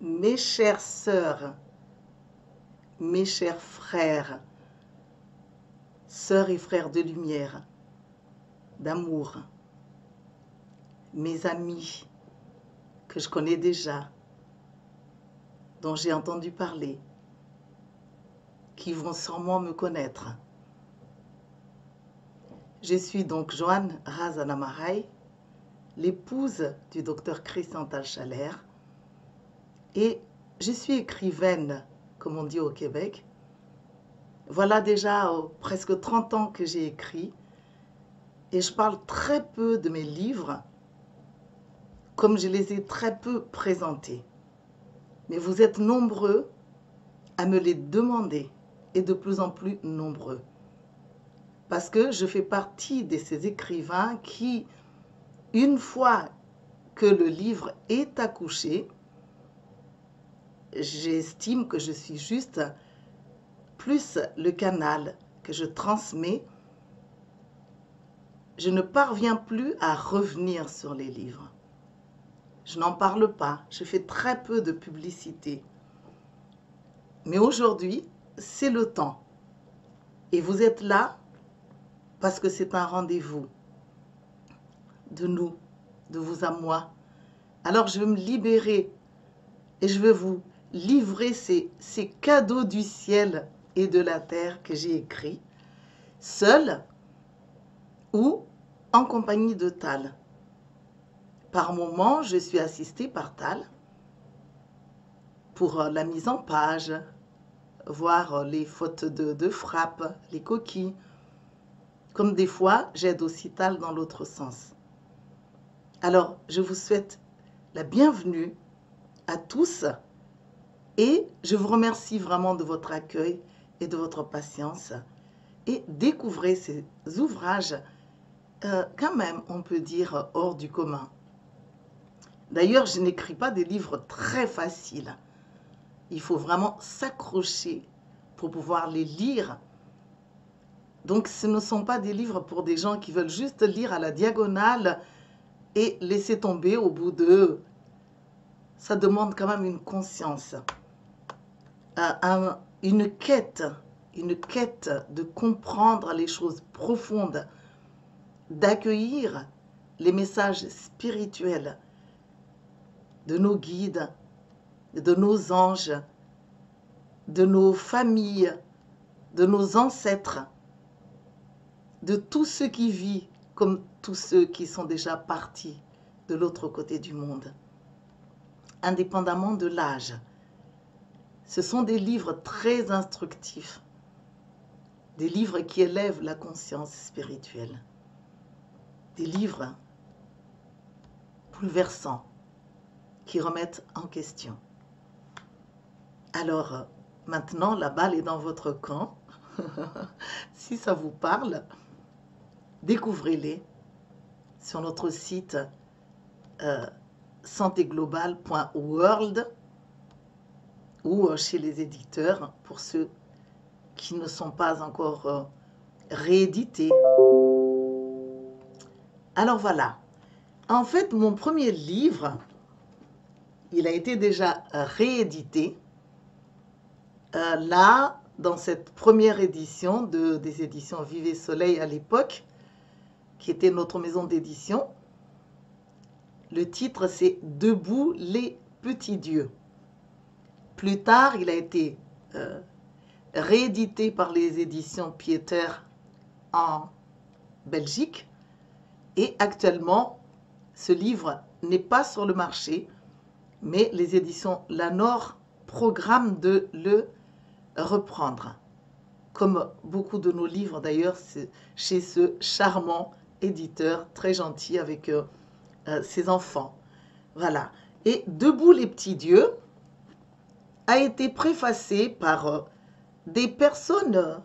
Mes chères sœurs, mes chers frères, sœurs et frères de lumière, d'amour, mes amis que je connais déjà, dont j'ai entendu parler, qui vont sûrement me connaître. Je suis donc Joanne Razanamaray, l'épouse du docteur Christian Talchaler, et je suis écrivaine, comme on dit au Québec. Voilà déjà presque 30 ans que j'ai écrit, et je parle très peu de mes livres, comme je les ai très peu présentés. Mais vous êtes nombreux à me les demander, et de plus en plus nombreux. Parce que je fais partie de ces écrivains qui, une fois que le livre est accouché, j'estime que je suis juste plus le canal que je transmets. Je ne parviens plus à revenir sur les livres. Je n'en parle pas, je fais très peu de publicité. Mais aujourd'hui, c'est le temps. Et vous êtes là parce que c'est un rendez-vous de nous, de vous à moi. Alors je vais me libérer et je vais vous livrer ces cadeaux du ciel et de la terre que j'ai écrits, seul ou en compagnie de Tal. Par moments, je suis assistée par Tal pour la mise en page, voir les fautes de frappe, les coquilles. Comme des fois, j'aide aussi Tal dans l'autre sens. Alors, je vous souhaite la bienvenue à tous et je vous remercie vraiment de votre accueil et de votre patience. Et découvrez ces ouvrages, quand même, on peut dire, hors du commun. D'ailleurs, je n'écris pas des livres très faciles. Il faut vraiment s'accrocher pour pouvoir les lire. Donc, ce ne sont pas des livres pour des gens qui veulent juste lire à la diagonale et laisser tomber au bout de... Ça demande quand même une conscience, une quête de comprendre les choses profondes, d'accueillir les messages spirituels de nos guides, de nos anges, de nos familles, de nos ancêtres, de tous ceux qui vivent comme tous ceux qui sont déjà partis de l'autre côté du monde, indépendamment de l'âge. Ce sont des livres très instructifs, des livres qui élèvent la conscience spirituelle, des livres bouleversants qui remettent en question. Alors, maintenant, la balle est dans votre camp. Si ça vous parle, découvrez-les sur notre site santéglobale.world ou chez les éditeurs pour ceux qui ne sont pas encore réédités. Alors voilà. En fait, mon premier livre, il a été déjà réédité. Là, dans cette première édition des éditions Vive et Soleil à l'époque, qui était notre maison d'édition, le titre c'est Debout les petits dieux. Plus tard, il a été réédité par les éditions Pieter en Belgique. Et actuellement, ce livre n'est pas sur le marché, mais les éditions Lanor programment de le reprendre. Comme beaucoup de nos livres d'ailleurs, chez ce charmant éditeur très gentil avec ses enfants. Voilà. Et Debout les petits dieux a été préfacé par des personnes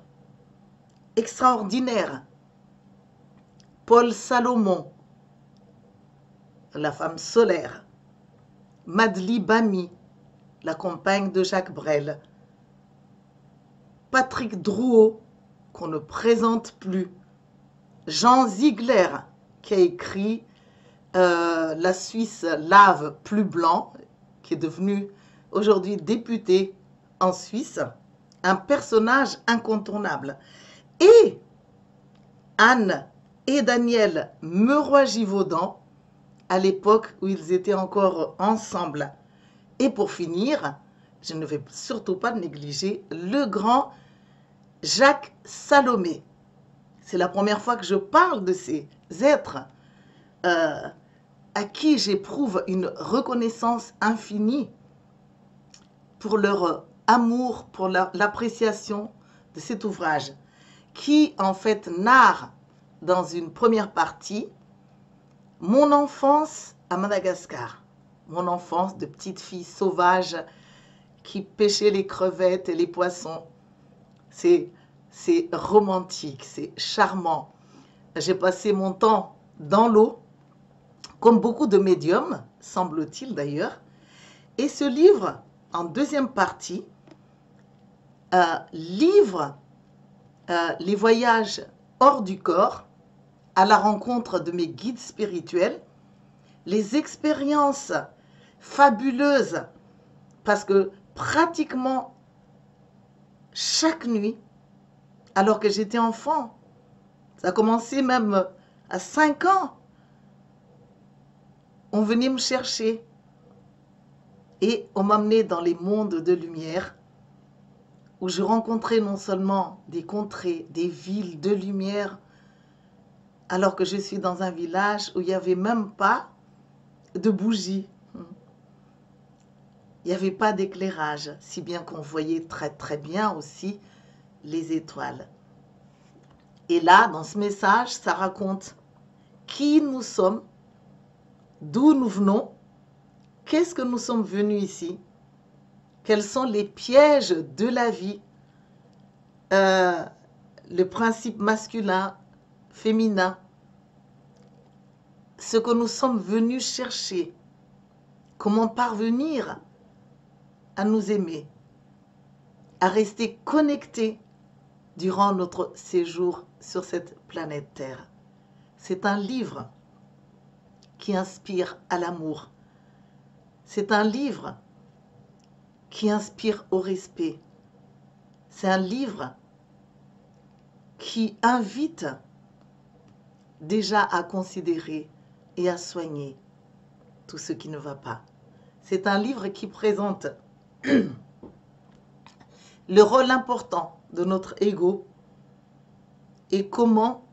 extraordinaires. Paul Salomon, la femme solaire. Madly Bami, la compagne de Jacques Brel. Patrick Drouot, qu'on ne présente plus. Jean Ziegler, qui a écrit La Suisse lave plus blanc, qui est devenu aujourd'hui député en Suisse, un personnage incontournable. Et Anne et Daniel Meuroy-Givaudan, à l'époque où ils étaient encore ensemble. Et pour finir, je ne vais surtout pas négliger le grand Jacques Salomé. C'est la première fois que je parle de ces êtres à qui j'éprouve une reconnaissance infinie pour leur amour, pour l'appréciation de cet ouvrage, qui en fait narre dans une première partie mon enfance à Madagascar, mon enfance de petite fille sauvage qui pêchait les crevettes et les poissons. C'est romantique, c'est charmant. J'ai passé mon temps dans l'eau, comme beaucoup de médiums, semble-t-il d'ailleurs. Et ce livre, en deuxième partie, livre les voyages hors du corps, à la rencontre de mes guides spirituels, les expériences fabuleuses, parce que pratiquement chaque nuit, alors que j'étais enfant, ça a commencé même à 5 ans, on venait me chercher et on m'amenait dans les mondes de lumière où je rencontrais non seulement des contrées, des villes de lumière, alors que je suis dans un village où il n'y avait même pas de bougies. Il n'y avait pas d'éclairage, si bien qu'on voyait très très bien aussi les étoiles. Et là, dans ce message, ça raconte qui nous sommes, d'où nous venons, qu'est-ce que nous sommes venus ici, quels sont les pièges de la vie, le principe masculin, féminin, ce que nous sommes venus chercher, comment parvenir à nous aimer, à rester connectés durant notre séjour sur cette planète Terre. C'est un livre qui inspire à l'amour. C'est un livre qui inspire au respect. C'est un livre qui invite déjà à considérer et à soigner tout ce qui ne va pas. C'est un livre qui présente le rôle important de notre ego et comment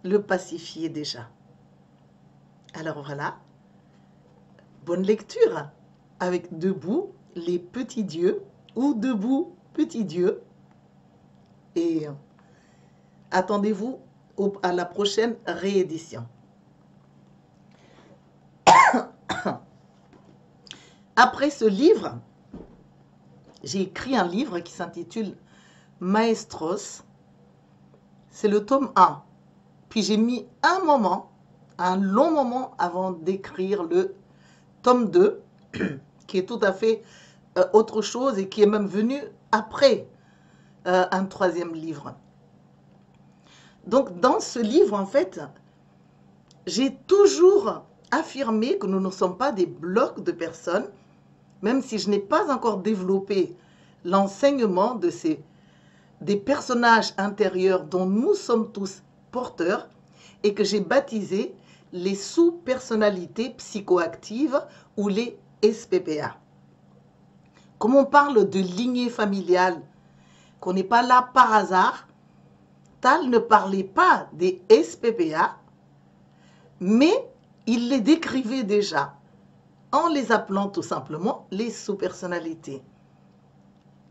le pacifier déjà. Alors voilà, bonne lecture avec Debout les petits dieux ou Debout petits dieux. Et attendez-vous à la prochaine réédition. Après ce livre, j'ai écrit un livre qui s'intitule Maestros. C'est le tome 1. Puis j'ai mis un long moment avant d'écrire le tome 2, qui est tout à fait autre chose et qui est même venu après un troisième livre. Donc dans ce livre, en fait, j'ai toujours affirmé que nous ne sommes pas des blocs de personnes, même si je n'ai pas encore développé l'enseignement des personnages intérieurs dont nous sommes tous porteurs et que j'ai baptisé les sous-personnalités psychoactives ou les SPPA. Comme on parle de lignée familiale, qu'on n'est pas là par hasard, Tal ne parlait pas des SPPA, mais il les décrivait déjà en les appelant tout simplement les sous-personnalités.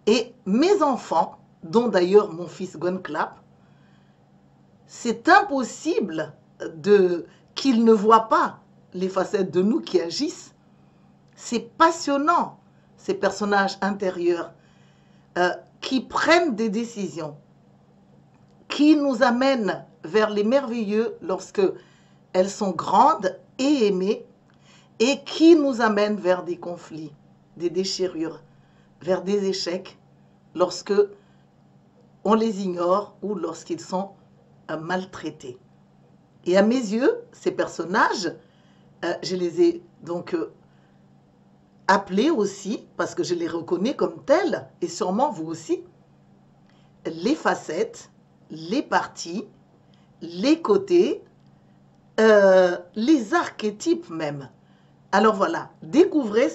Et mes enfants, dont d'ailleurs mon fils Gonclap, c'est impossible qu'ils ne voient pas les facettes de nous qui agissent. C'est passionnant, ces personnages intérieurs qui prennent des décisions, qui nous amènent vers les merveilleux lorsque elles sont grandes et aimées, et qui nous amènent vers des conflits, des déchirures, vers des échecs, lorsque on les ignore ou lorsqu'ils sont maltraités. Et à mes yeux, ces personnages, je les ai donc appelés aussi, parce que je les reconnais comme tels, et sûrement vous aussi, les facettes, les parties, les côtés, les archétypes même. Alors voilà, découvrez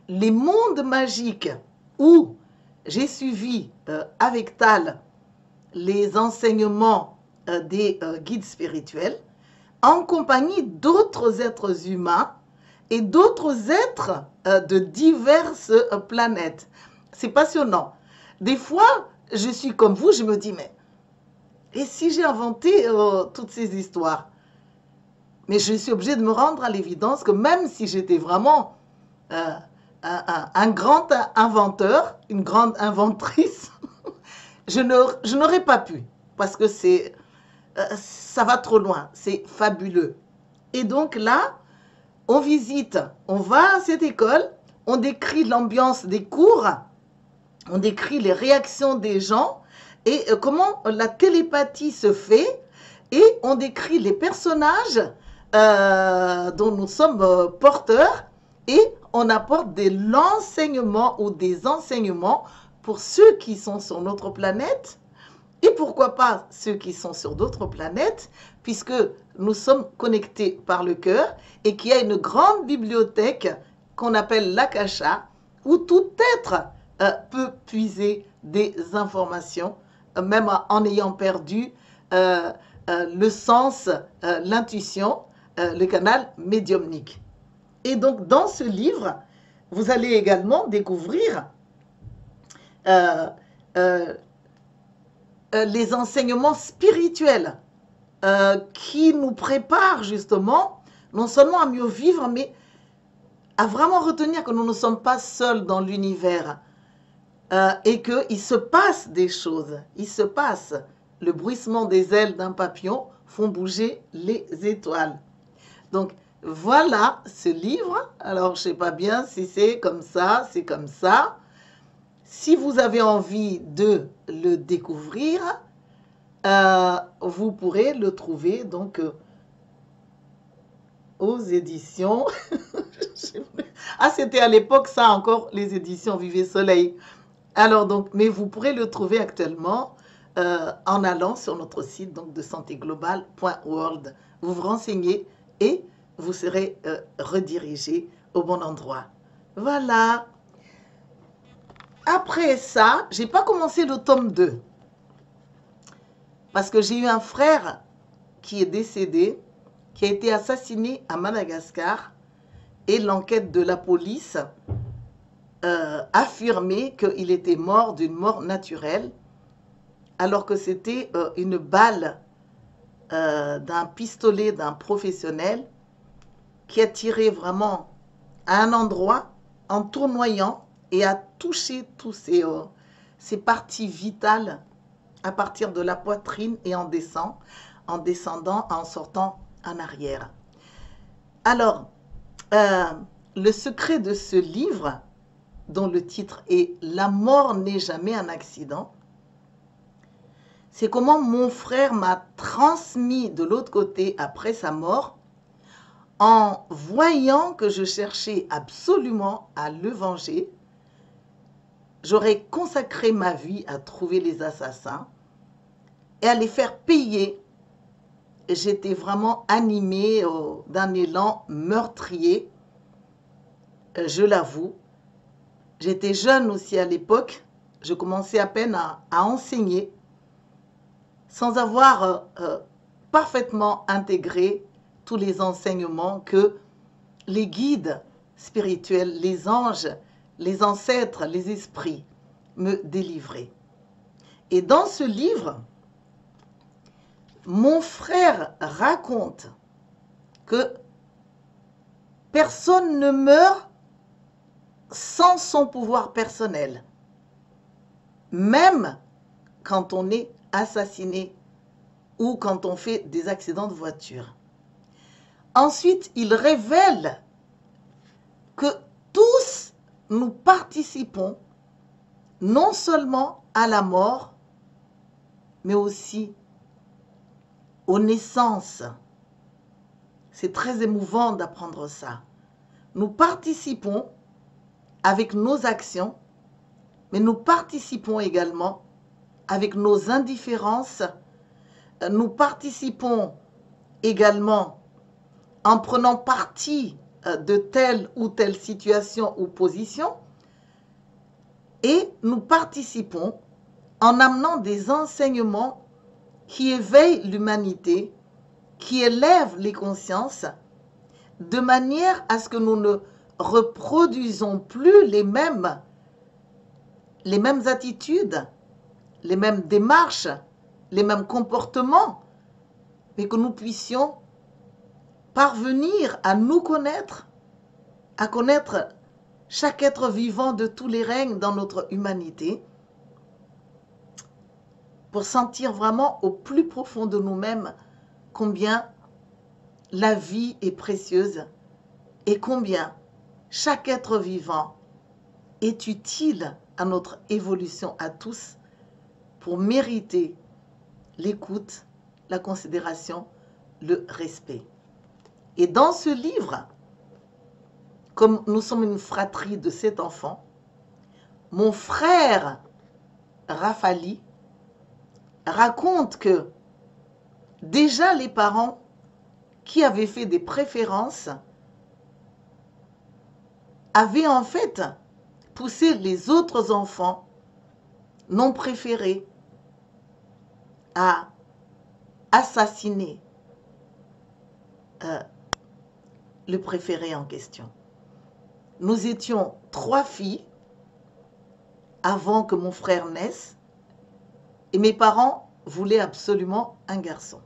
les mondes magiques où j'ai suivi avec Tal les enseignements des guides spirituels en compagnie d'autres êtres humains et d'autres êtres de diverses planètes. C'est passionnant. Des fois, je suis comme vous, je me dis, mais et si j'ai inventé toutes ces histoires? Mais je suis obligée de me rendre à l'évidence que même si j'étais vraiment un grand inventeur, une grande inventrice, je n'aurais pas pu, parce que ça va trop loin, c'est fabuleux. Et donc là, on visite, on va à cette école, on décrit l'ambiance des cours, on décrit les réactions des gens et comment la télépathie se fait, et on décrit les personnages dont nous sommes porteurs, et on apporte de l'enseignement ou des enseignements pour ceux qui sont sur notre planète, et pourquoi pas ceux qui sont sur d'autres planètes, puisque nous sommes connectés par le cœur et qu'il y a une grande bibliothèque qu'on appelle l'Akasha, où tout être peut puiser des informations, même en ayant perdu le sens, l'intuition, le canal médiumnique. Et donc, dans ce livre, vous allez également découvrir les enseignements spirituels qui nous préparent justement, non seulement à mieux vivre, mais à vraiment retenir que nous ne sommes pas seuls dans l'univers et qu'il se passe des choses. Il se passe. Le bruissement des ailes d'un papillon font bouger les étoiles. Donc, voilà ce livre. Alors, je ne sais pas bien si c'est comme ça, c'est comme ça. Si vous avez envie de le découvrir, vous pourrez le trouver donc aux éditions. Ah, c'était à l'époque ça encore, les éditions Vivez Soleil. Alors donc, mais vous pourrez le trouver actuellement en allant sur notre site donc de santéglobale.world. Vous vous renseignez et vous serez redirigé au bon endroit. Voilà. Après ça, j'ai pas commencé le tome 2. Parce que j'ai eu un frère qui est décédé, qui a été assassiné à Madagascar, et l'enquête de la police affirmait qu'il était mort d'une mort naturelle, alors que c'était une balle d'un pistolet d'un professionnel qui a tiré vraiment à un endroit en tournoyant et a touché tous ses parties vitales à partir de la poitrine et en descendant, en sortant en arrière. Alors, le secret de ce livre, dont le titre est « La mort n'est jamais un accident », c'est comment mon frère m'a transmis de l'autre côté après sa mort, en voyant que je cherchais absolument à le venger. J'aurais consacré ma vie à trouver les assassins et à les faire payer. J'étais vraiment animée d'un élan meurtrier, je l'avoue. J'étais jeune aussi à l'époque, je commençais à peine à enseigner, sans avoir parfaitement intégré tous les enseignements que les guides spirituels, les anges, les ancêtres, les esprits me délivraient. Et dans ce livre, mon frère raconte que personne ne meurt sans son pouvoir personnel, même quand on est assassiné ou quand on fait des accidents de voiture. Ensuite, il révèle que tous nous participons non seulement à la mort, mais aussi aux naissances. C'est très émouvant d'apprendre ça. Nous participons avec nos actions, mais nous participons également avec nos indifférences. Nous participons également en prenant parti de telle ou telle situation ou position, et nous participons en amenant des enseignements qui éveillent l'humanité, qui élèvent les consciences, de manière à ce que nous ne reproduisons plus les mêmes attitudes, les mêmes démarches, les mêmes comportements, mais que nous puissions parvenir à nous connaître, à connaître chaque être vivant de tous les règnes dans notre humanité, pour sentir vraiment au plus profond de nous-mêmes combien la vie est précieuse et combien chaque être vivant est utile à notre évolution à tous pour mériter l'écoute, la considération, le respect. Et dans ce livre, comme nous sommes une fratrie de 7 enfants, mon frère Rafali raconte que déjà les parents qui avaient fait des préférences avaient en fait poussé les autres enfants non préférés à assassiner le préféré en question. Nous étions 3 filles avant que mon frère naisse et mes parents voulaient absolument un garçon.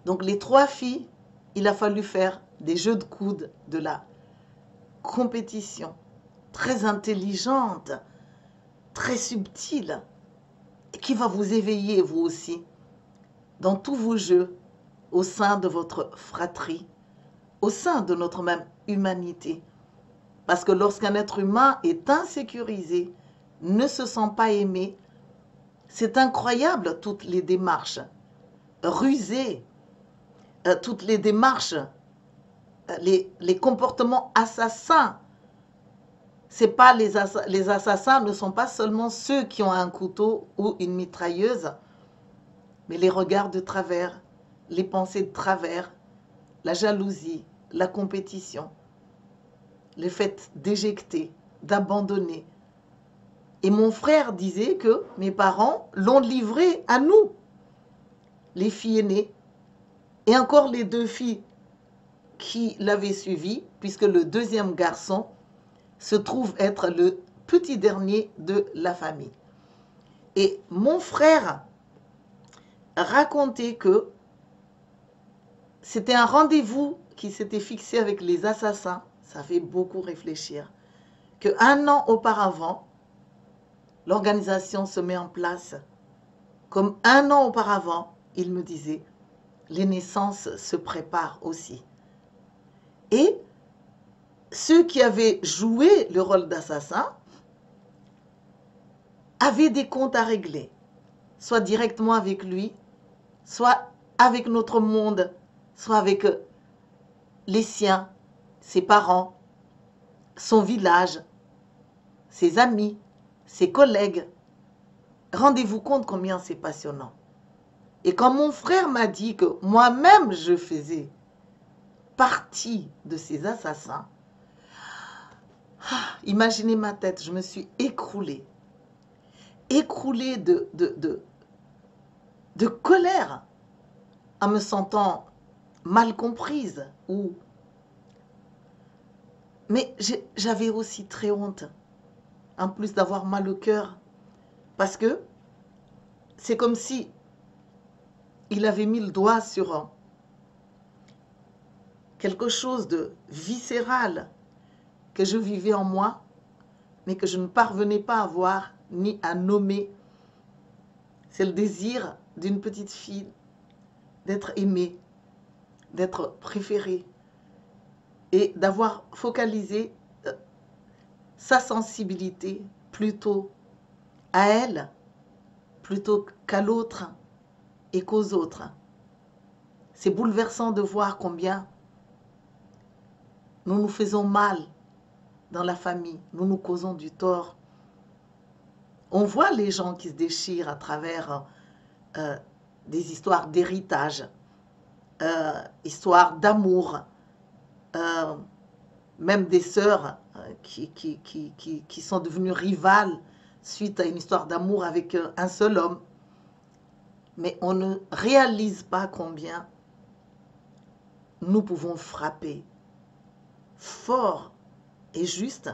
Donc les 3 filles, il a fallu faire des jeux de coudes, de la compétition très intelligente, très subtile, et qui va vous éveiller vous aussi dans tous vos jeux au sein de votre fratrie, au sein de notre même humanité. Parce que lorsqu'un être humain est insécurisé, ne se sent pas aimé, c'est incroyable toutes les démarches rusées, toutes les démarches, les comportements assassins. C'est pas les assassins ne sont pas seulement ceux qui ont un couteau ou une mitrailleuse, mais les regards de travers, les pensées de travers, la jalousie, la compétition, le fait d'éjecter, d'abandonner. Et mon frère disait que mes parents l'ont livré à nous, les filles aînées, et encore les 2 filles qui l'avaient suivi, puisque le 2e garçon se trouve être le petit dernier de la famille. Et mon frère racontait que c'était un rendez-vous qui s'était fixé avec les assassins. Ça fait beaucoup réfléchir. Que1 an auparavant, l'organisation se met en place. Comme 1 an auparavant, il me disait, les naissances se préparent aussi. Et ceux qui avaient joué le rôle d'assassin avaient des comptes à régler, soit directement avec lui, soit avec notre monde, soit avec les siens, ses parents, son village, ses amis, ses collègues. Rendez-vous compte combien c'est passionnant. Et quand mon frère m'a dit que moi-même je faisais partie de ces assassins, imaginez ma tête, je me suis écroulée. Écroulée de colère, en me sentant mal comprise. Mais j'avais aussi très honte, en plus d'avoir mal au cœur, parce que c'est comme si il avait mis le doigt sur quelque chose de viscéral que je vivais en moi, mais que je ne parvenais pas à voir ni à nommer. C'est le désir d'une petite fille d'être aimée, d'être préférée et d'avoir focalisé sa sensibilité plutôt à elle, plutôt qu'à l'autre et qu'aux autres. C'est bouleversant de voir combien nous nous faisons mal dans la famille, nous nous causons du tort. On voit les gens qui se déchirent à travers des histoires d'héritage, histoires d'amour, même des sœurs qui sont devenues rivales suite à une histoire d'amour avec un seul homme. Mais on ne réalise pas combien nous pouvons frapper fort et juste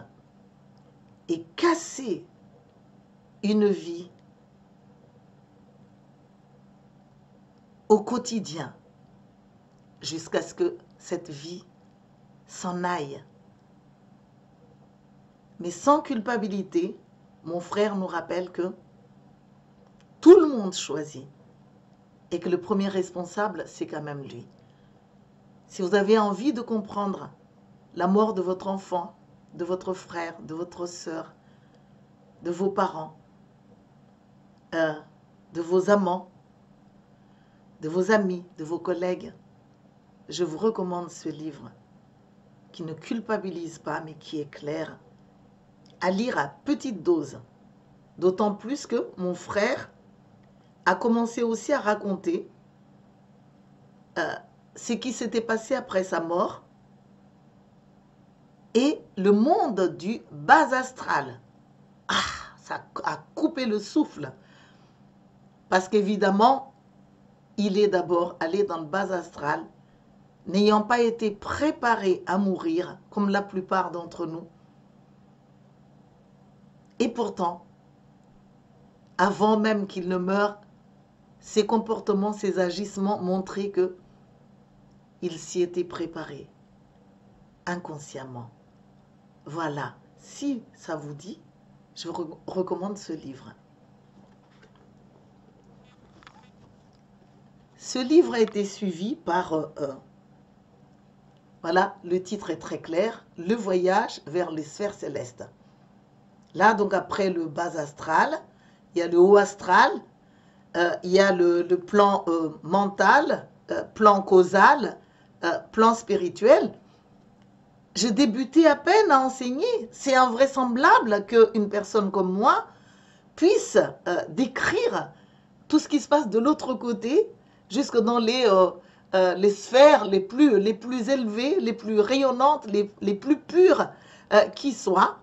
et casser une vie au quotidien jusqu'à ce que cette vie s'en aille. Mais sans culpabilité, mon frère nous rappelle que tout le monde choisit et que le premier responsable, c'est quand même lui. Si vous avez envie de comprendre la mort de votre enfant, de votre frère, de votre sœur, de vos parents, de vos amants, de vos amis, de vos collègues, je vous recommande ce livre qui ne culpabilise pas mais qui est clair, à lire à petite dose. D'autant plus que mon frère a commencé aussi à raconter ce qui s'était passé après sa mort et le monde du bas astral. Ah, ça a coupé le souffle. Parce qu'évidemment, il est d'abord allé dans le bas astral, n'ayant pas été préparé à mourir, comme la plupart d'entre nous. Et pourtant, avant même qu'il ne meure, ses comportements, ses agissements montraient qu'il s'y était préparé, inconsciemment. Voilà, si ça vous dit, je vous recommande ce livre. Ce livre a été suivi par, voilà, le titre est très clair, Le voyage vers les sphères célestes. Là, donc après le bas astral, il y a le haut astral, il y a le plan mental, plan causal, plan spirituel. Je débutais à peine à enseigner. C'est invraisemblable qu'une personne comme moi puisse décrire tout ce qui se passe de l'autre côté, jusque dans les sphères les plus élevées, les plus rayonnantes, les plus pures qui soient,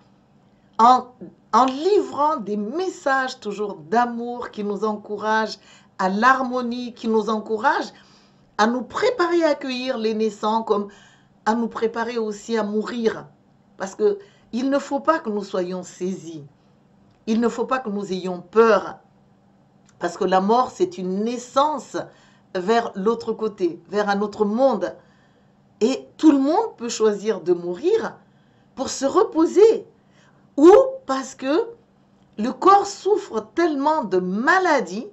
en livrant des messages toujours d'amour qui nous encouragent à l'harmonie, qui nous encouragent à nous préparer à accueillir les naissants, comme à nous préparer aussi à mourir. Parce qu'il ne faut pas que nous soyons saisis. Il ne faut pas que nous ayons peur. Parce que la mort, c'est une naissance vers l'autre côté, vers un autre monde. Et tout le monde peut choisir de mourir pour se reposer. Ou parce que le corps souffre tellement de maladies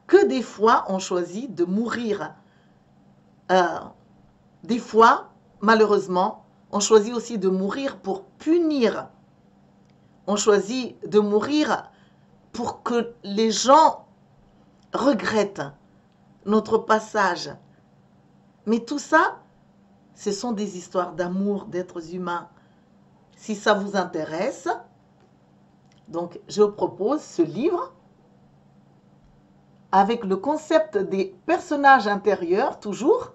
que des fois, on choisit de mourir. Des fois, malheureusement, on choisit aussi de mourir pour punir. On choisit de mourir pour que les gens regrettent notre passage. Mais tout ça, ce sont des histoires d'amour d'êtres humains. Si ça vous intéresse, donc je propose ce livre avec le concept des personnages intérieurs, toujours,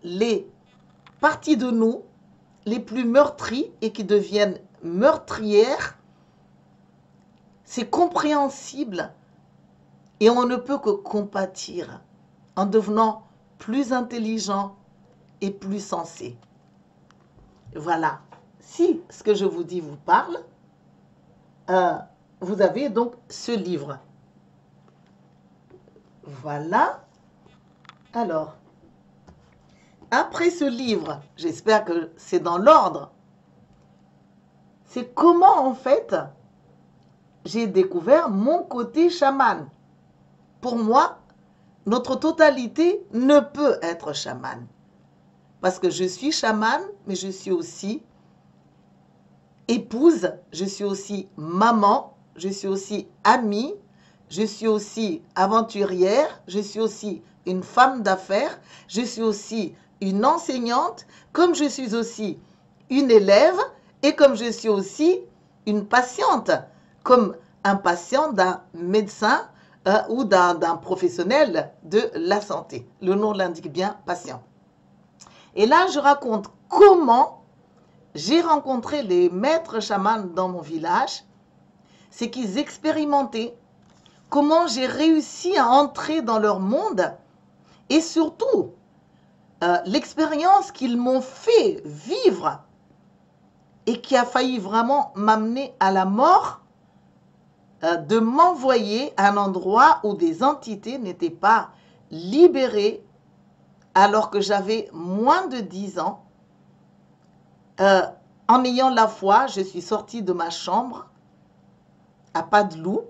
les parties de nous les plus meurtries et qui deviennent meurtrières. C'est compréhensible et on ne peut que compatir en devenant plus intelligent et plus sensé. Voilà. Si ce que je vous dis vous parle, vous avez donc ce livre. Voilà. Alors, après ce livre, j'espère que c'est dans l'ordre, c'est comment en fait j'ai découvert mon côté chaman. Pour moi, notre totalité ne peut être chaman. Parce que je suis chaman, mais je suis aussi épouse, je suis aussi maman, je suis aussi amie, je suis aussi aventurière, je suis aussi une femme d'affaires, je suis aussi une enseignante, comme je suis aussi une élève et comme je suis aussi une patiente, comme un patient d'un médecin ou d'un professionnel de la santé. Le nom l'indique bien, patient. Et là, je raconte comment j'ai rencontré les maîtres chamans dans mon village. C'est qu'ils expérimentaient comment j'ai réussi à entrer dans leur monde et surtout l'expérience qu'ils m'ont fait vivre et qui a failli vraiment m'amener à la mort, de m'envoyer à un endroit où des entités n'étaient pas libérées alors que j'avais moins de 10 ans. En ayant la foi, je suis sortie de ma chambre à pas de loup.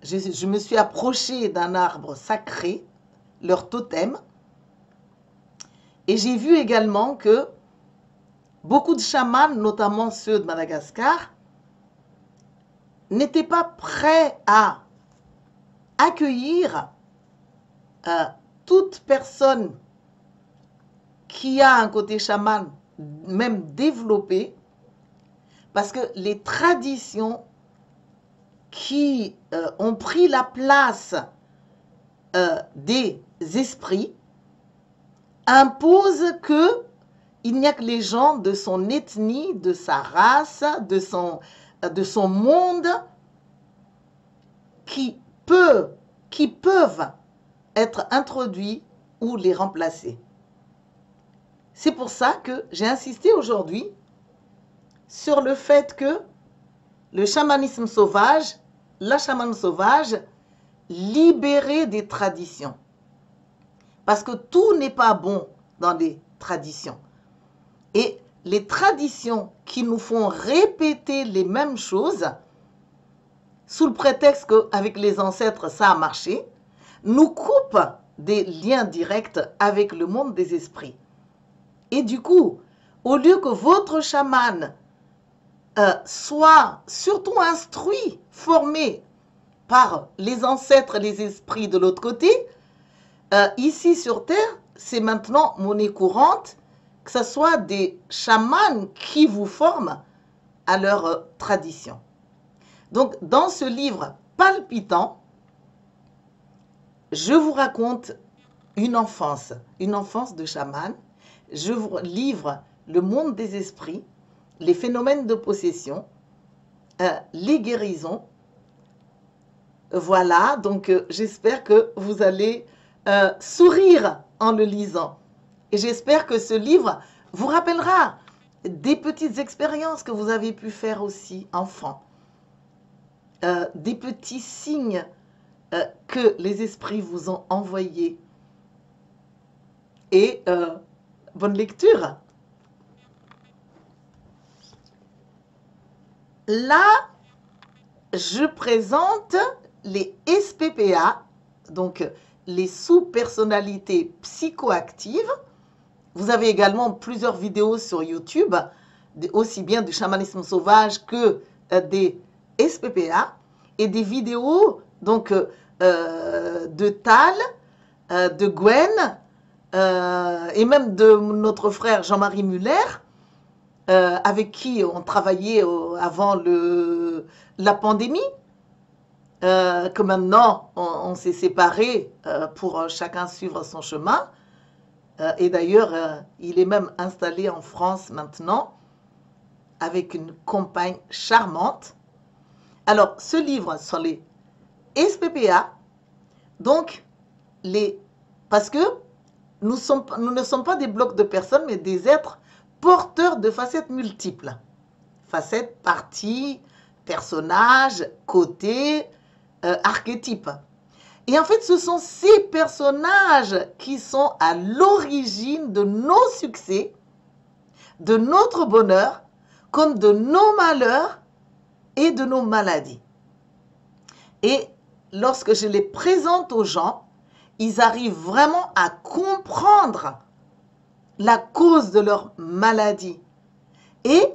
Je me suis approchée d'un arbre sacré, leur totem. Et j'ai vu également que beaucoup de chamans, notamment ceux de Madagascar, n'étaient pas prêts à accueillir toute personne qui a un côté chaman, même développé, parce que les traditions qui ont pris la place des esprits imposent que il n'y a que les gens de son ethnie, de sa race, de son monde qui peuvent être introduits ou les remplacer. C'est pour ça que j'ai insisté aujourd'hui sur le fait que le chamanisme sauvage, la chamane sauvage, libérée des traditions. Parce que tout n'est pas bon dans les traditions. Et les traditions qui nous font répéter les mêmes choses, sous le prétexte qu'avec les ancêtres ça a marché, nous coupent des liens directs avec le monde des esprits. Et du coup, au lieu que votre chaman soit surtout instruit, formé par les ancêtres et les esprits de l'autre côté, ici sur Terre, c'est maintenant monnaie courante que ce soit des chamans qui vous forment à leur tradition. Donc, dans ce livre palpitant, je vous raconte une enfance de chaman. Je vous livre le monde des esprits, les phénomènes de possession, les guérisons. Voilà, donc j'espère que vous allez sourire en le lisant. Et j'espère que ce livre vous rappellera des petites expériences que vous avez pu faire aussi enfant. Des petits signes que les esprits vous ont envoyés. Et bonne lecture. Là, je présente les SPPA, donc les sous-personnalités psychoactives. Vous avez également plusieurs vidéos sur YouTube, aussi bien du chamanisme sauvage que des SPPA, et des vidéos donc de Tal, de Gwen, et même de notre frère Jean-Marie Muller, avec qui on travaillait avant la pandémie, que maintenant on s'est séparés pour chacun suivre son chemin. Et d'ailleurs, il est même installé en France maintenant, avec une compagne charmante. Alors, ce livre sur les SPPA, donc, parce que nous ne sommes pas des blocs de personnes, mais des êtres porteurs de facettes multiples. Facettes, parties, personnages, côtés, archétypes. Et en fait, ce sont ces personnages qui sont à l'origine de nos succès, de notre bonheur, comme de nos malheurs et de nos maladies. Et lorsque je les présente aux gens, ils arrivent vraiment à comprendre la cause de leur maladie. Et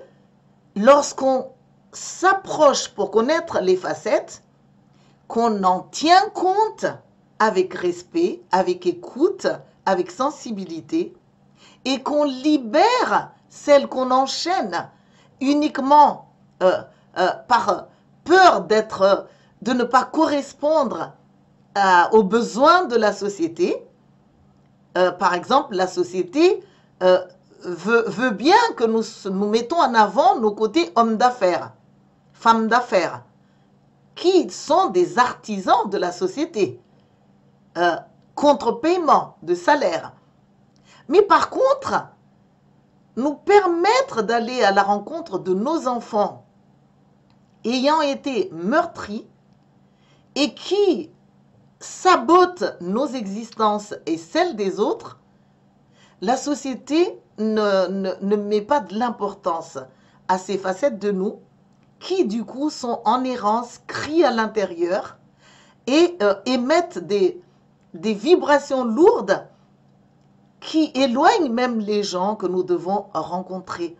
lorsqu'on s'approche pour connaître les facettes, qu'on en tient compte avec respect, avec écoute, avec sensibilité, et qu'on libère celles qu'on enchaîne uniquement par peur de ne pas correspondre aux besoins de la société. Par exemple, la société veut bien que nous mettons en avant nos côtés hommes d'affaires, femmes d'affaires, qui sont des artisans de la société, contre-paiement de salaire. Mais par contre, nous permettre d'aller à la rencontre de nos enfants ayant été meurtris et qui sabotent nos existences et celles des autres, la société ne met pas de l'importance à ces facettes de nous qui, du coup, sont en errance, crient à l'intérieur et émettent des vibrations lourdes qui éloignent même les gens que nous devons rencontrer.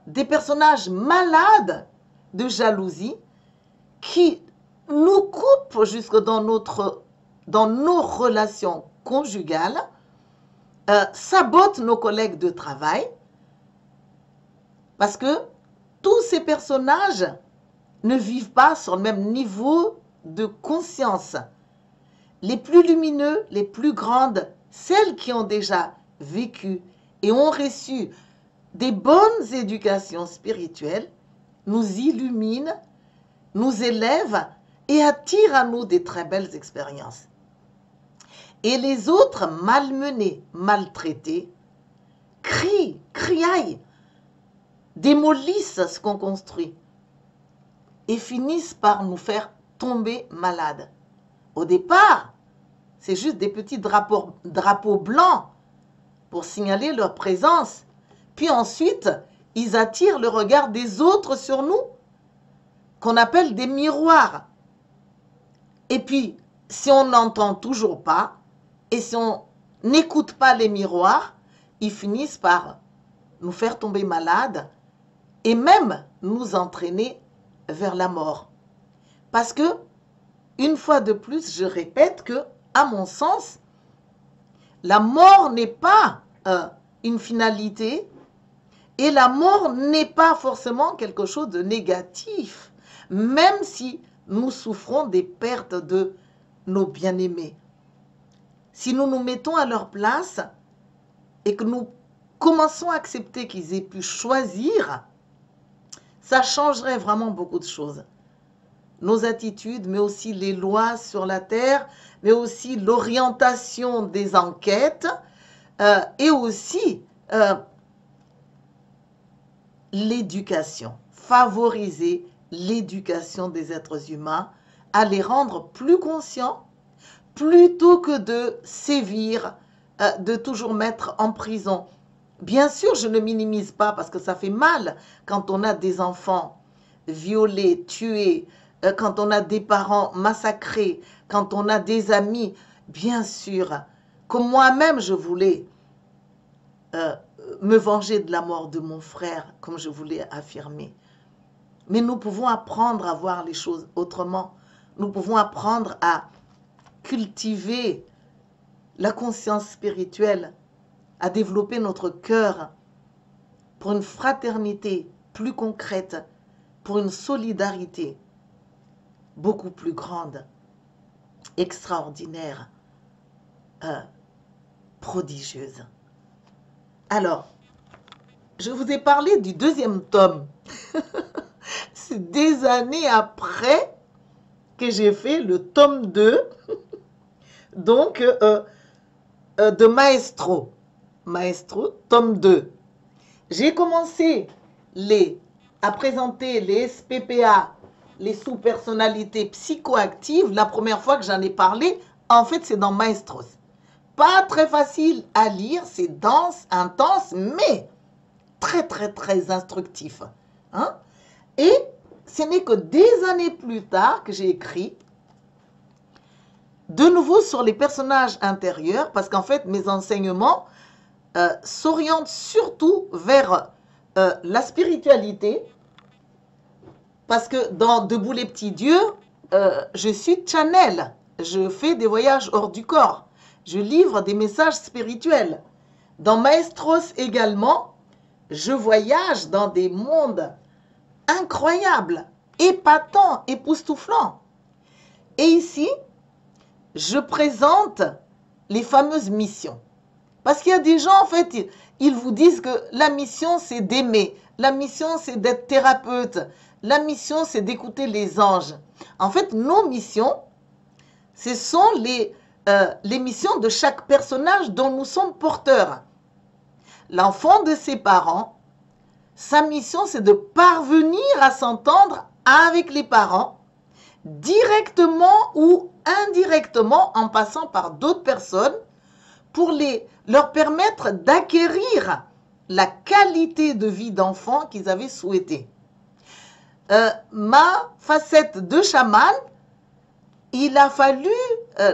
Des personnages malades de jalousie qui nous coupent jusque dans nos relations conjugales, sabotent nos collègues de travail, parce que tous ces personnages ne vivent pas sur le même niveau de conscience. Les plus lumineux, les plus grandes, celles qui ont déjà vécu et ont reçu des bonnes éducations spirituelles, nous illuminent, nous élèvent et attirent à nous des très belles expériences. Et les autres, malmenés, maltraités, criaillent, démolissent ce qu'on construit et finissent par nous faire tomber malades. Au départ, c'est juste des petits drapeaux blancs pour signaler leur présence. Puis ensuite, ils attirent le regard des autres sur nous, qu'on appelle des miroirs. Et puis, si on n'entend toujours pas, et si on n'écoute pas les miroirs, ils finissent par nous faire tomber malades et même nous entraîner vers la mort. Parce que, une fois de plus, je répète que, à mon sens, la mort n'est pas une finalité et la mort n'est pas forcément quelque chose de négatif, même si nous souffrons des pertes de nos bien-aimés. Si nous nous mettons à leur place et que nous commençons à accepter qu'ils aient pu choisir, ça changerait vraiment beaucoup de choses. Nos attitudes, mais aussi les lois sur la terre, mais aussi l'orientation des enquêtes et aussi l'éducation. Favoriser l'éducation des êtres humains à les rendre plus conscients plutôt que de sévir, de toujours mettre en prison. Bien sûr, je ne minimise pas parce que ça fait mal quand on a des enfants violés, tués, quand on a des parents massacrés, quand on a des amis. Bien sûr, comme moi-même je voulais me venger de la mort de mon frère, comme je voulais affirmer. Mais nous pouvons apprendre à voir les choses autrement. Nous pouvons apprendre à cultiver la conscience spirituelle, à développer notre cœur pour une fraternité plus concrète, pour une solidarité beaucoup plus grande, extraordinaire, prodigieuse. Alors, je vous ai parlé du deuxième tome. C'est des années après que j'ai fait le tome 2, donc de Maestro. Maestro, tome 2. J'ai commencé à présenter les SPPA, les sous-personnalités psychoactives. La première fois que j'en ai parlé, en fait, c'est dans Maestros. Pas très facile à lire, c'est dense, intense, mais très, très, très instructif. Hein? Et ce n'est que des années plus tard que j'ai écrit de nouveau sur les personnages intérieurs, parce qu'en fait, mes enseignements s'orientent surtout vers la spiritualité, parce que dans Debout les petits dieux, je suis channel, je fais des voyages hors du corps, je livre des messages spirituels. Dans Maestros également, je voyage dans des mondes incroyables, épatants, époustouflants. Et ici, je présente les fameuses missions. Parce qu'il y a des gens, en fait, ils vous disent que la mission, c'est d'aimer. La mission, c'est d'être thérapeute. La mission, c'est d'écouter les anges. En fait, nos missions, ce sont les missions de chaque personnage dont nous sommes porteurs. L'enfant de ses parents, sa mission, c'est de parvenir à s'entendre avec les parents, directement ou indirectement, en passant par d'autres personnes, pour leur permettre d'acquérir la qualité de vie d'enfant qu'ils avaient souhaité. Ma facette de chaman, il a fallu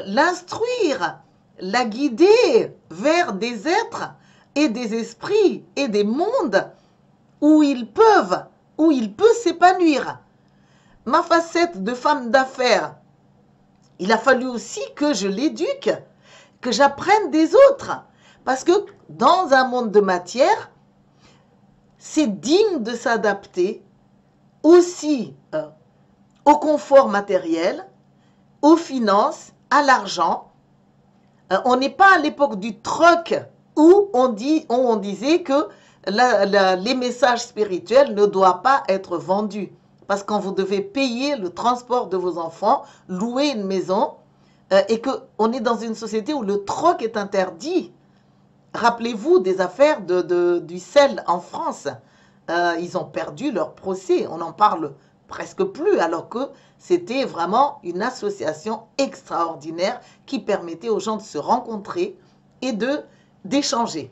l'instruire, la guider vers des êtres et des esprits et des mondes où il peut s'épanouir. Ma facette de femme d'affaires, il a fallu aussi que je l'éduque, que j'apprenne des autres. Parce que dans un monde de matière, c'est digne de s'adapter aussi au confort matériel, aux finances, à l'argent. On n'est pas à l'époque du troc où on disait que les messages spirituels ne doivent pas être vendus. Parce que quand vous devez payer le transport de vos enfants, louer une maison, et qu'on est dans une société où le troc est interdit. Rappelez-vous des affaires du sel en France. Ils ont perdu leur procès. On n'en parle presque plus, alors que c'était vraiment une association extraordinaire qui permettait aux gens de se rencontrer et d'échanger.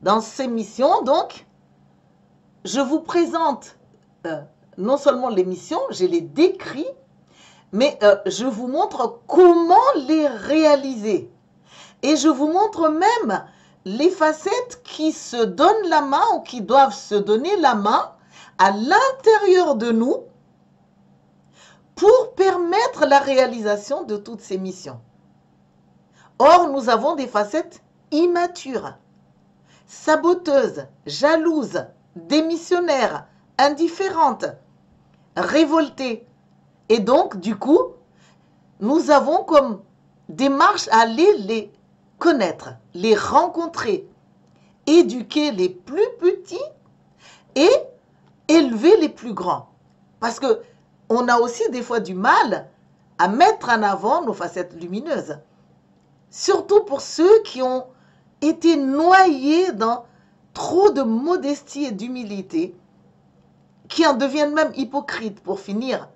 Dans ces missions, donc, je vous présente non seulement les missions, je les décris, mais je vous montre comment les réaliser. Et je vous montre même les facettes qui se donnent la main ou qui doivent se donner la main à l'intérieur de nous pour permettre la réalisation de toutes ces missions. Or, nous avons des facettes immatures, saboteuses, jalouses, démissionnaires, indifférentes, révoltées. Et donc, du coup, nous avons comme démarche à aller les connaître, les rencontrer, éduquer les plus petits et élever les plus grands. Parce que on a aussi des fois du mal à mettre en avant nos facettes lumineuses. Surtout pour ceux qui ont été noyés dans trop de modestie et d'humilité, qui en deviennent même hypocrites pour finir.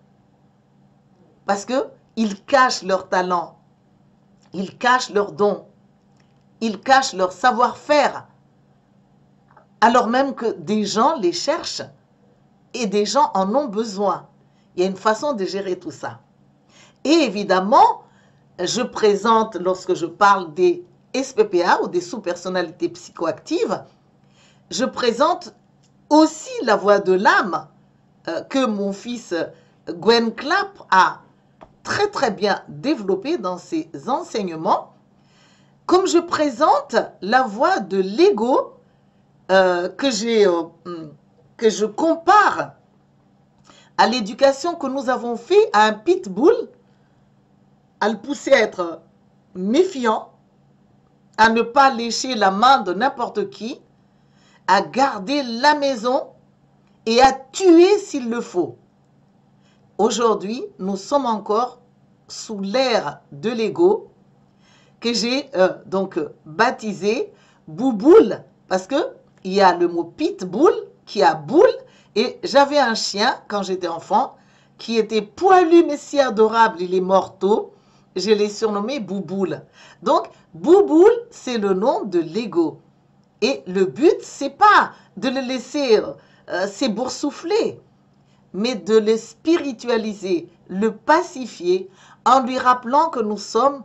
Parce qu'ils cachent leur talent, ils cachent leurs dons, ils cachent leur savoir-faire, alors même que des gens les cherchent et des gens en ont besoin. Il y a une façon de gérer tout ça. Et évidemment, je présente, lorsque je parle des SPPA ou des sous-personnalités psychoactives, je présente aussi la voix de l'âme que mon fils Gwen Clapp a très bien développé dans ses enseignements, comme je présente la voix de l'ego que je compare à l'éducation que nous avons fait à un pitbull, à le pousser à être méfiant, à ne pas lécher la main de n'importe qui, à garder la maison et à tuer s'il le faut. Aujourd'hui, nous sommes encore sous l'ère de l'ego que j'ai donc baptisé Bouboule, parce qu'il y a le mot pitbull qui a boule, et j'avais un chien quand j'étais enfant qui était poilu mais si adorable, il est mort tôt, je l'ai surnommé Bouboule. Donc Bouboule, c'est le nom de l'ego. Et le but, c'est pas de le laisser s'éboursoufler, mais de le spiritualiser, le pacifier, en lui rappelant que nous sommes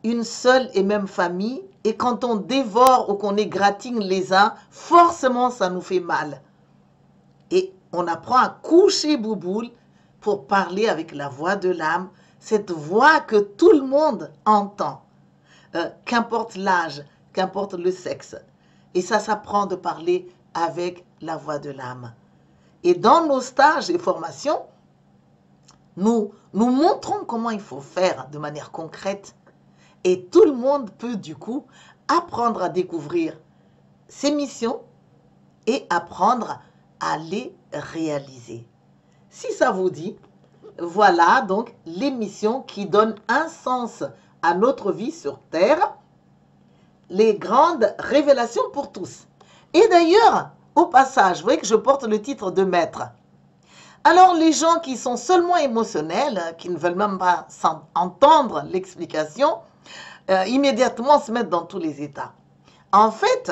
une seule et même famille, et quand on dévore ou qu'on égratigne les uns, forcément ça nous fait mal. Et on apprend à coucher Bouboule pour parler avec la voix de l'âme, cette voix que tout le monde entend. Qu'importe l'âge, qu'importe le sexe. Et ça s'apprend de parler avec la voix de l'âme. Et dans nos stages et formations, nous montrons comment il faut faire de manière concrète. Et tout le monde peut du coup apprendre à découvrir ses missions et apprendre à les réaliser. Si ça vous dit, voilà donc les missions qui donnent un sens à notre vie sur Terre, les grandes révélations pour tous. Et d'ailleurs, au passage, vous voyez que je porte le titre de maître. Alors les gens qui sont seulement émotionnels, qui ne veulent même pas entendre l'explication, immédiatement se mettent dans tous les états. En fait,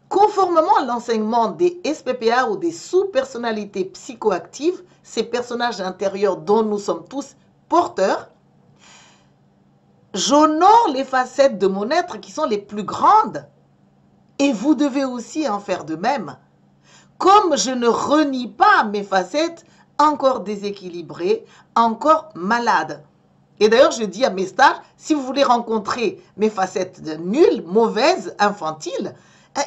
conformément à l'enseignement des SPPA ou des sous-personnalités psychoactives, ces personnages intérieurs dont nous sommes tous porteurs, j'honore les facettes de mon être qui sont les plus grandes. Et vous devez aussi en faire de même. Comme je ne renie pas mes facettes encore déséquilibrées, encore malades. Et d'ailleurs, je dis à mes stages, si vous voulez rencontrer mes facettes nulles, mauvaises, infantiles,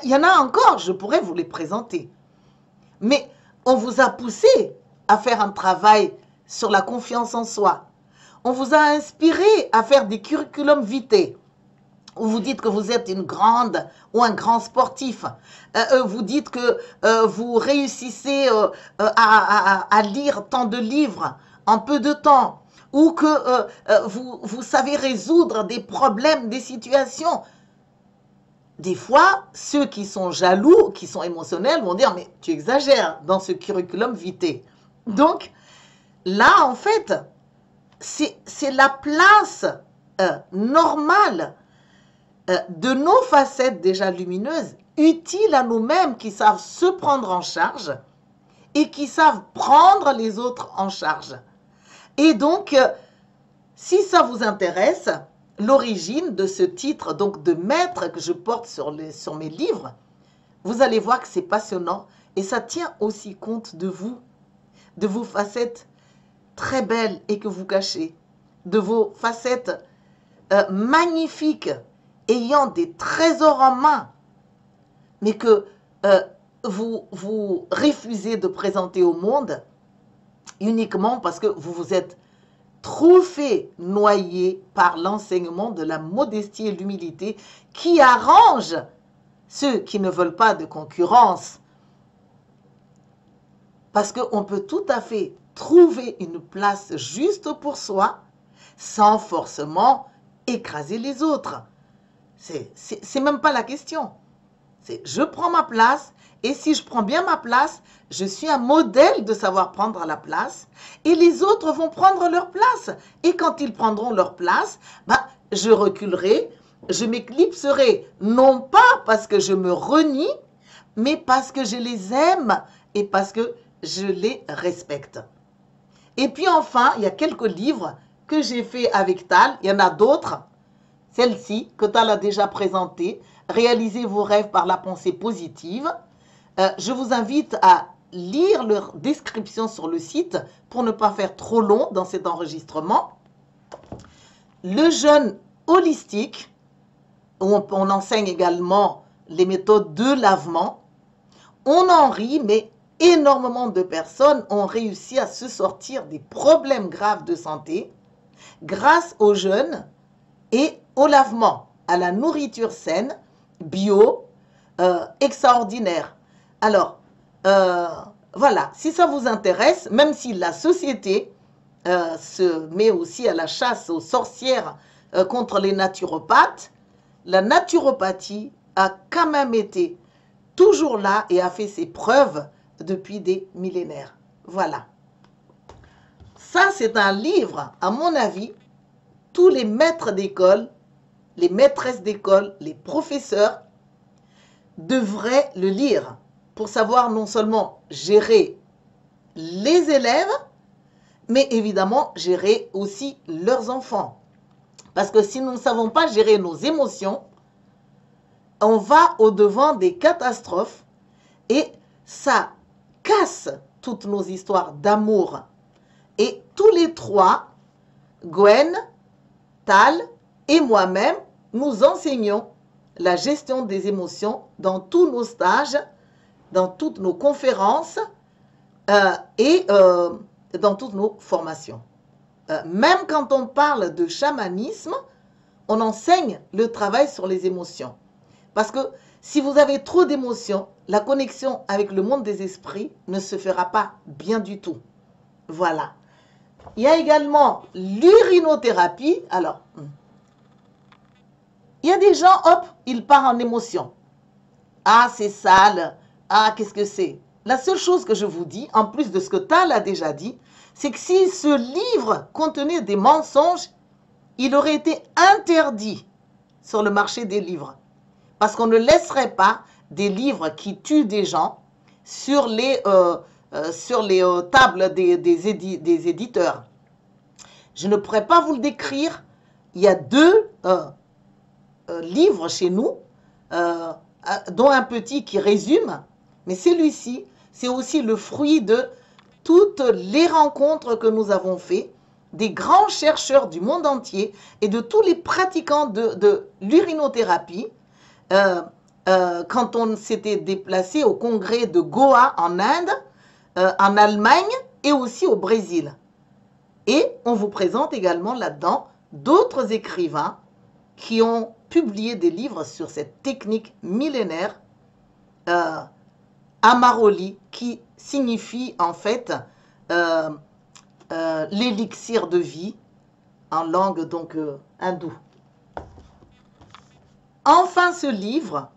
il y en a encore, je pourrais vous les présenter. Mais on vous a poussé à faire un travail sur la confiance en soi. On vous a inspiré à faire des curriculum vitae. Vous dites que vous êtes une grande ou un grand sportif. Vous dites que vous réussissez à lire tant de livres en peu de temps. Ou que vous savez résoudre des problèmes, des situations. Des fois, ceux qui sont jaloux, qui sont émotionnels, vont dire « mais tu exagères dans ce curriculum vitae ». Donc, là, en fait, c'est la place normale de nos facettes déjà lumineuses, utiles à nous-mêmes, qui savent se prendre en charge et qui savent prendre les autres en charge. Et donc, si ça vous intéresse, l'origine de ce titre donc de maître que je porte sur mes livres, vous allez voir que c'est passionnant et ça tient aussi compte de vos facettes très belles et que vous cachez, de vos facettes magnifiques, ayant des trésors en main, mais que vous refusez de présenter au monde uniquement parce que vous vous êtes trop fait noyer par l'enseignement de la modestie et l'humilité qui arrange ceux qui ne veulent pas de concurrence. Parce qu'on peut tout à fait trouver une place juste pour soi sans forcément écraser les autres. C'est même pas la question. C'est je prends ma place et si je prends bien ma place, je suis un modèle de savoir prendre la place et les autres vont prendre leur place. Et quand ils prendront leur place, je reculerai, je m'éclipserai, non pas parce que je me renie, mais parce que je les aime et parce que je les respecte. Et puis enfin, il y a quelques livres que j'ai fait avec Tal, il y en a d'autres. Celle-ci, que Tal a déjà présentée, Réalisez vos rêves par la pensée positive. Je vous invite à lire leur description sur le site pour ne pas faire trop long dans cet enregistrement. Le jeûne holistique, où on enseigne également les méthodes de lavement. On en rit, mais énormément de personnes ont réussi à se sortir des problèmes graves de santé grâce au jeûne et au lavement, à la nourriture saine, bio, extraordinaire. Alors, voilà, si ça vous intéresse, même si la société se met aussi à la chasse aux sorcières contre les naturopathes, la naturopathie a quand même été toujours là et a fait ses preuves depuis des millénaires. Voilà. Ça, c'est un livre, à mon avis, tous les maîtres d'école, les maîtresses d'école, les professeurs devraient le lire pour savoir non seulement gérer les élèves, mais évidemment gérer aussi leurs enfants. Parce que si nous ne savons pas gérer nos émotions, on va au-devant des catastrophes et ça casse toutes nos histoires d'amour. Et tous les trois, Gwen, Tal et moi-même, nous enseignons la gestion des émotions dans tous nos stages, dans toutes nos conférences et dans toutes nos formations. Même quand on parle de chamanisme, on enseigne le travail sur les émotions. Parce que si vous avez trop d'émotions, la connexion avec le monde des esprits ne se fera pas bien du tout. Voilà. Il y a également l'urinothérapie. Alors, il y a des gens, hop, ils partent en émotion. Ah, c'est sale. Ah, qu'est-ce que c'est? La seule chose que je vous dis, en plus de ce que Tal a déjà dit, c'est que si ce livre contenait des mensonges, il aurait été interdit sur le marché des livres. Parce qu'on ne laisserait pas des livres qui tuent des gens sur les tables des éditeurs. Je ne pourrais pas vous le décrire. Il y a 2 livres chez nous, dont un petit qui résume, mais celui-ci, c'est aussi le fruit de toutes les rencontres que nous avons faites, des grands chercheurs du monde entier et de tous les pratiquants de l'urinothérapie, quand on s'était déplacé au congrès de Goa en Inde, en Allemagne et aussi au Brésil. Et on vous présente également là-dedans d'autres écrivains qui ont publié des livres sur cette technique millénaire, Amaroli, qui signifie en fait l'élixir de vie en langue donc hindoue. Enfin, ce livre,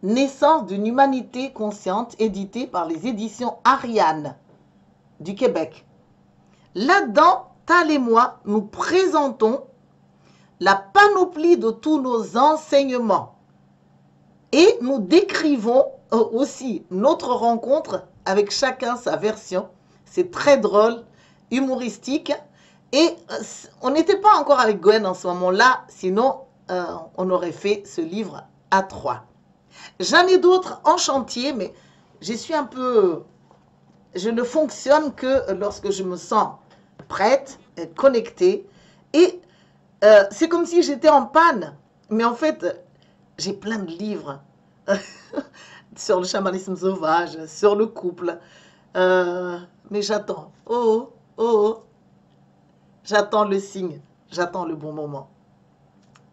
Naissance d'une humanité consciente, édité par les éditions Ariane du Québec. Là-dedans, Tal et moi, nous présentons la panoplie de tous nos enseignements et nous décrivons aussi notre rencontre avec chacun sa version. C'est très drôle, humoristique et on n'était pas encore avec Gwen en ce moment-là, sinon on aurait fait ce livre à 3. J'en ai d'autres en chantier, mais je suis un peu... Je ne fonctionne que lorsque je me sens prête, connectée. Et c'est comme si j'étais en panne. Mais en fait, j'ai plein de livres sur le chamanisme sauvage, sur le couple. Mais j'attends. Oh, oh, oh. J'attends le signe. J'attends le bon moment.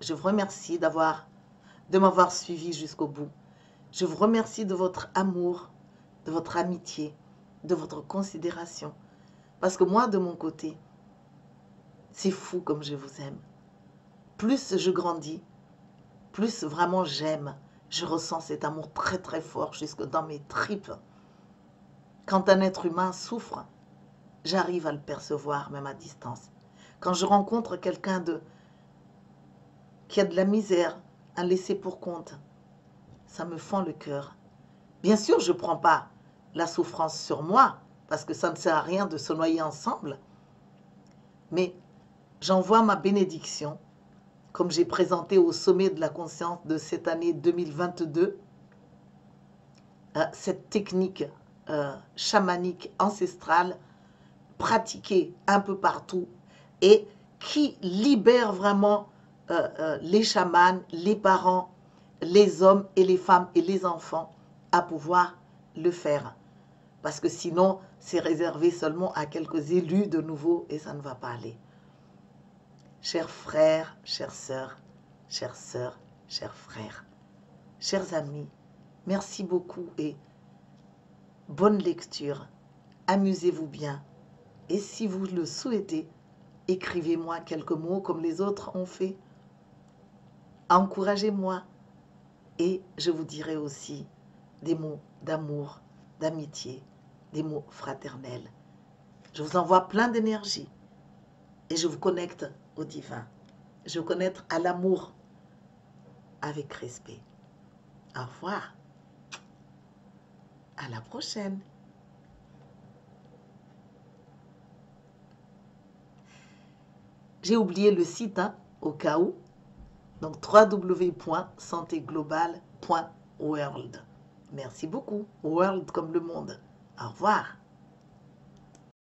Je vous remercie de m'avoir suivi jusqu'au bout. Je vous remercie de votre amour, de votre amitié, de votre considération. Parce que moi, de mon côté, c'est fou comme je vous aime. Plus je grandis, plus vraiment j'aime. Je ressens cet amour très très fort jusque dans mes tripes. Quand un être humain souffre, j'arrive à le percevoir même à distance. Quand je rencontre quelqu'un qui a de la misère, un laissé pour compte, ça me fend le cœur. Bien sûr, je ne prends pas la souffrance sur moi, parce que ça ne sert à rien de se noyer ensemble. Mais j'envoie ma bénédiction, comme j'ai présenté au sommet de la conscience de cette année 2022, cette technique chamanique ancestrale, pratiquée un peu partout, et qui libère vraiment les chamans, les parents, les hommes et les femmes et les enfants à pouvoir le faire. Parce que sinon, c'est réservé seulement à quelques élus de nouveau et ça ne va pas aller. Chers frères, chères sœurs, chers frères, chers amis, merci beaucoup et bonne lecture. Amusez-vous bien. Et si vous le souhaitez, écrivez-moi quelques mots comme les autres ont fait. Encouragez-moi. Et je vous dirai aussi des mots d'amour, d'amitié, des mots fraternels. Je vous envoie plein d'énergie et je vous connecte au divin. Je vous connecte à l'amour avec respect. Au revoir. À la prochaine. J'ai oublié le site, hein, au cas où. Donc www.santéglobale.world. Merci beaucoup. World comme le monde. Au revoir.